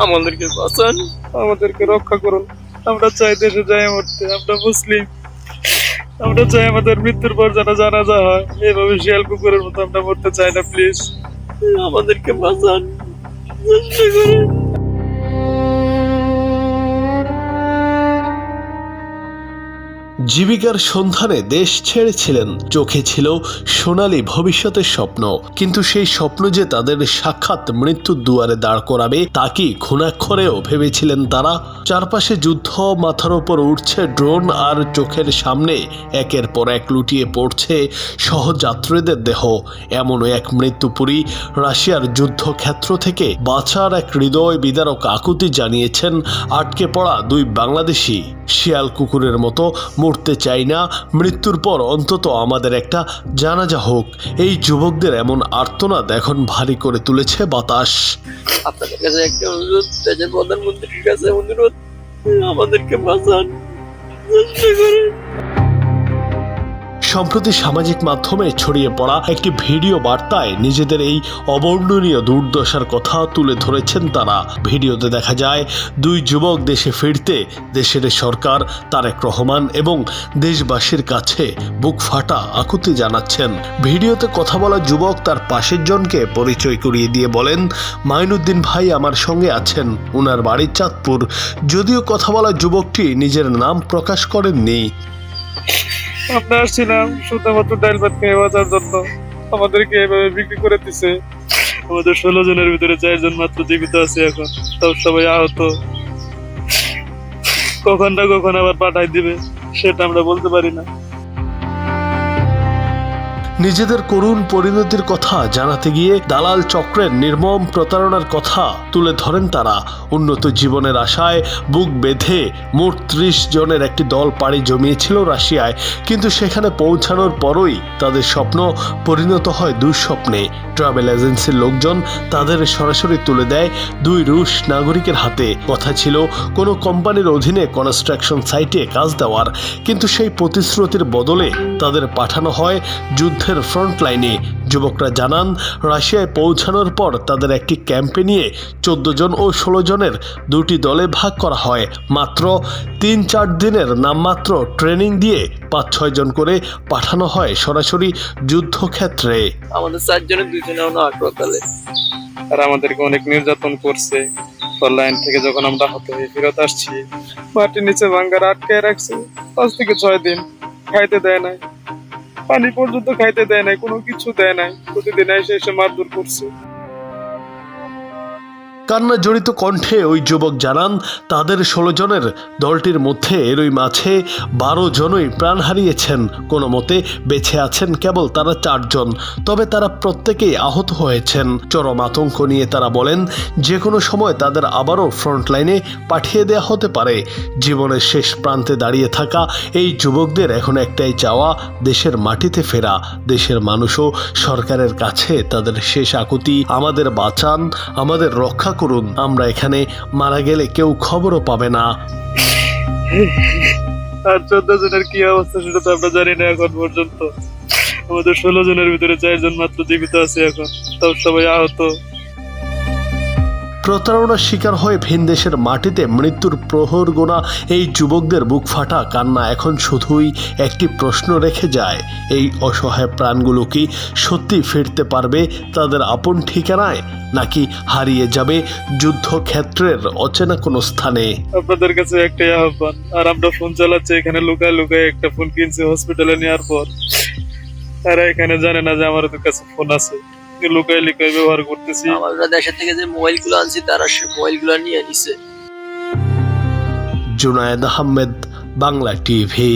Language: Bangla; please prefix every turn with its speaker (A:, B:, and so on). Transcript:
A: আমাদেরকে বাঁচান, আমাদেরকে রক্ষা করুন। আমরা চাই দেশে যাই মরতে, আমরা মুসলিম। আমরা চাই আমাদের মৃত্যুর পর যেন জানাজা হয়, এভাবে শিয়াল কুকুরের মতো আমরা মরতে চাই না। প্লিজ আমাদেরকে বাঁচান, চেষ্টা করেন।
B: জীবিকার সন্ধানে দেশ ছেড়েছিলেন, চোখে ছিল সোনালী ভবিষ্যতের স্বপ্ন, কিন্তু সেই স্বপ্ন যে তাদের সাক্ষাৎ মৃত্যুর দুয়ারে দাঁড় করাবে তা কি ঘুণাক্ষরেও ভেবেছিলেন তারা? চারপাশে যুদ্ধ, মাথার ওপর উঠছে ড্রোন, আর চোখের সামনে একের পর এক লুটিয়ে পড়ছে সহযাত্রীদের দেহ। এমনও এক মৃত্যুপুরী রাশিয়ার যুদ্ধক্ষেত্র থেকে বাঁচার এক হৃদয় বিদারক আকুতি জানিয়েছেন আটকে পড়া দুই বাংলাদেশি। শিয়াল কুকুরের মতো মরতে চাই না, মৃত্যুর পর অন্তত আমাদের একটা জানাজা হোক। এই যুবকদের এমন আর্তনাদ এখন ভারী করে তুলেছে বাতাস।
A: আপনাদের কাছে একটা অনুরোধ, দেশের প্রধানমন্ত্রীর কাছে অনুরোধ, আমাদেরকে বাঁচান, চেষ্টা করেন।
B: সম্প্রতি সামাজিক মাধ্যমে ছড়িয়ে পড়া একটি ভিডিও বার্তায় নিজেদের এই অবর্ণনীয় দুর্দশার কথা তুলে ধরেছেন তারা। ভিডিওতে দেখা যায় দুই যুবক দেশে ফিরতে দেশের সরকার, তারেক রহমান এবং দেশবাসীর কাছে বুক ফাটা আকুতি জানাচ্ছেন। ভিডিওতে কথা বলা যুবক তার পাশের জনকে পরিচয় করিয়ে দিয়ে বলেন, মাইনুদ্দিন ভাই আমার সঙ্গে আছেন, ওনার বাড়ি চাঁদপুর। যদিও কথা বলা যুবকটি নিজের নাম প্রকাশ করেননি।
A: আমরা আসছিলাম শুধুমাত্র ডাল ভাত খেয়ে বাঁচার জন্য, আমাদেরকে এভাবে বিক্রি করে দিছে। আমাদের 16 জনের ভিতরে 4 জন মাত্র জীবিত আছে এখন, তাও সবাই আহত। কখন না কখন আবার পাঠাই দিবে, সেটা আমরা বলতে পারি না।
B: নিজেদের করুণ পরিণতির কথা জানাতে গিয়ে দালাল চক্রের নির্মম প্রতারণার কথা তুলে ধরেন তারা। উন্নত জীবনের আশায় বুক বেঁধে মোট 30 জনের একটি দল পাড়ি জমিয়েছিল রাশিয়ায়, কিন্তু সেখানে পৌঁছানোর পরই তাদের স্বপ্ন পরিণত হয় দুঃস্বপ্নে। ট্রাভেল এজেন্সির লোকজন তাদের সরাসরি তুলে দেয় দুই রুশ নাগরিকের হাতে। কথা ছিল কোনো কোম্পানির অধীনে কনস্ট্রাকশন সাইটে কাজ দেওয়ার, কিন্তু সেই প্রতিশ্রুতির বদলে তাদের পাঠানো হয় যুদ্ধের ফ্রন্ট লাইনে। যুবকরা জানান, রাশিয়ায় পৌঁছানোর পর তাদের একটি ক্যাম্পে নিয়ে 14 জন ও 16 জনের দুটি দলে ভাগ করা হয়। মাত্র 3-4 দিনের নামমাত্র ট্রেনিং দিয়ে 5-6 জন করে পাঠানো হয় সরাসরি যুদ্ধক্ষেত্রে।
A: আমাদের 4 জনের 2 জনে হাসপাতালে, আর আমাদেরকে অনেক নির্যাতন করছে। লাইন থেকে যখন আমরা আহত হয়ে ফেরত আসছি, মাটির নিচে ভাঙ্গার আটকে রাখছে 5 থেকে 6 দিন। খাইতে দেয় নাই, পানি পর্যন্ত খাইতে দেয় নাই, কোনো কিছু দেয় নাই। প্রতিদিন এসে মারধর করছে।
B: কান্না জড়িত কণ্ঠে ওই যুবক জানান, তাদের 16 জনের দলটির মধ্যে এরই মাঝে 12 জনই প্রাণ হারিয়েছেন। কোনো মতে বেঁচে আছেন কেবল তারা 4 জন, তবে তারা প্রত্যেকেই আহত হয়েছেন। চরম আতঙ্ক নিয়ে তারা বলেন, যে কোনো সময় তাদের আবারও ফ্রন্ট লাইনে পাঠিয়ে দেওয়া হতে পারে। জীবনের শেষ প্রান্তে দাঁড়িয়ে থাকা এই যুবকদের এখন একটাই চাওয়া, দেশের মাটিতে ফেরা। দেশের মানুষও সরকারের কাছে তাদের শেষ আকুতি, আমাদের বাঁচান, আমাদের রক্ষা করুন, আমরা এখানে মারা গেলে কেউ খবরও পাবে না।
A: আর 14 জনের কি অবস্থা সেটা তো আমরা জানি না এখন পর্যন্ত। আমাদের 16 জনের ভিতরে 4 জন মাত্র জীবিত আছে এখন, তাও সবাই আহত।
B: প্রতারণার শিকার হয়ে ভিনদেশের মাটিতে মৃত্যুর প্রহর গোনা এই যুবকদের বুক ফাটা কান্না এখন শুধুই একটি প্রশ্ন রেখে যায়, এই অসহায় প্রাণগুলো কি সত্যি ফিরতে পারবে তাদের আপন ঠিকানায়, নাকি হারিয়ে যাবে যুদ্ধক্ষেত্রের অচেনা কোনো স্থানে?
A: আপনাদের কাছে একটাই আহ্বান, আর আমরা ফোন চালাচ্ছি এখানে লুকায় লুকায়, একটা ফোন কিনছি হসপিটালে নেওয়ার পর। তারা এখানে জানে না যে আমাদের কাছে ফোন আছে, লুকায় লুকায় ব্যবহার করতেছি।
C: আমরা দেশের থেকে যে মোবাইল গুলো আনছি তারা সে মোবাইল গুলো নিয়ে নিছে।
B: জুনায়েদ আহমেদ, বাংলা টিভি।